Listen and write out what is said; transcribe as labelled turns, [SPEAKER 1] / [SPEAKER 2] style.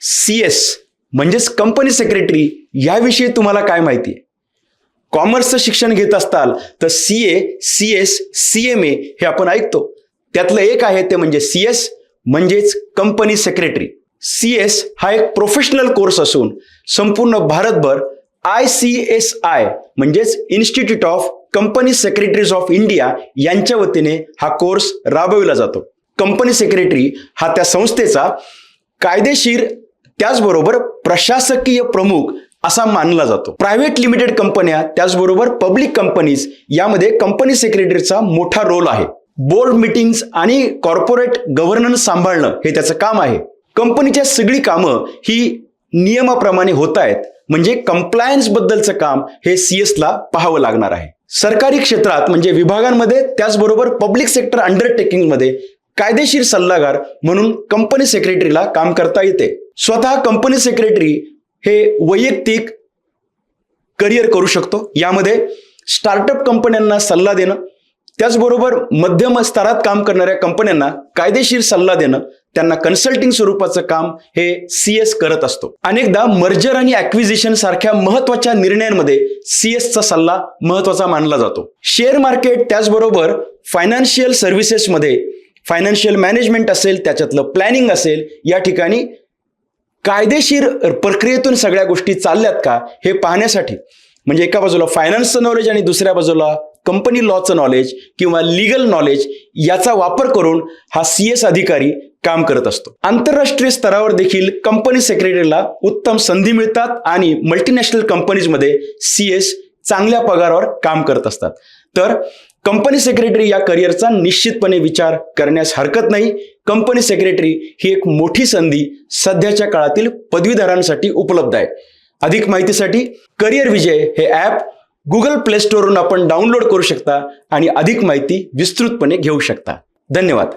[SPEAKER 1] CS म्हणजेच company secretary याविषयी तुम्हाला काय माहिती आहे? कॉमर्सचं शिक्षण घेत असताल तर CA, CS, CMA हे आपण ऐकतो. त्यातलं एक आहे ते म्हणजे CS म्हणजेच कंपनी सेक्रेटरी. CS हा एक प्रोफेशनल कोर्स असून संपूर्ण भारतभर ICSI म्हणजेच institute of company secretaries of India यांच्या वतीने हा कोर्स राबविला जातो. कंपनी सेक्रेटरी हा त्या संस्थेचा कायदेशीर त्याचबरोबर प्रशासकीय प्रमुख असा मानला जातो. प्रायव्हेट लिमिटेड कंपन्या त्याचबरोबर पब्लिक कंपनीज यामध्ये कंपनी सेक्रेटरीचा मोठा रोल आहे. बोर्ड मीटिंग्स आणि कॉर्पोरेट गव्हर्नन्स सांभाळणं हे त्याचं काम आहे. कंपनीच्या सगळी कामं ही नियमाप्रमाणे होत आहेत, म्हणजे कंप्लायन्स बद्दलचं काम हे CS ला पाहावं लागणार आहे. सरकारी क्षेत्रात म्हणजे विभागांमध्ये त्याचबरोबर पब्लिक सेक्टर अंडरटेकिंगमध्ये कायदेशीर सल्लागार म्हणून कंपनी सेक्रेटरीला काम करता येते. स्वतः कंपनी सेक्रेटरी हे वैयक्तिक करिअर करू शकतो. यामध्ये स्टार्टअप कंपन्यांना सल्ला देणं, त्याचबरोबर मध्यम स्तरात काम करणाऱ्या कंपन्यांना कायदेशीर सल्ला देणं, त्यांना कन्सल्टिंग स्वरूपाचं काम हे CS करत असतो. अनेकदा मर्जर आणि ॲक्विजिशन सारख्या महत्वाच्या निर्णयांमध्ये CSचा सल्ला महत्वाचा मानला जातो. शेअर मार्केट त्याचबरोबर फायनान्शियल सर्व्हिसेसमध्ये फायनान्शियल मॅनेजमेंट असेल, त्याच्यातलं प्लॅनिंग असेल, या ठिकाणी कायदेशीर प्रक्रियेतून सगळ्या गोष्टी चालल्यात का हे पाहण्यासाठी, म्हणजे एका बाजूला फायनान्सचं नॉलेज आणि दुसऱ्या बाजूला कंपनी लॉचं नॉलेज किंवा लिगल नॉलेज याचा वापर करून हा CS अधिकारी काम करत असतो. आंतरराष्ट्रीय स्तरावर देखील कंपनी सेक्रेटरीला उत्तम संधी मिळतात आणि मल्टीनॅशनल कंपनीजमध्ये CS चांगल्या पगारावर काम करत असतात. तर कंपनी सेक्रेटरी या करिअरचा निश्चितपणे विचार करण्यास हरकत नाही. कंपनी सेक्रेटरी ही एक मोठी संधी सध्याच्या काळातील पदवीधरांसाठी उपलब्ध आहे. अधिक माहितीसाठी करिअर विजय हे ॲप गुगल प्ले स्टोअरवरून आपण डाउनलोड करू शकता आणि अधिक माहिती विस्तृतपणे घेऊ शकता. धन्यवाद.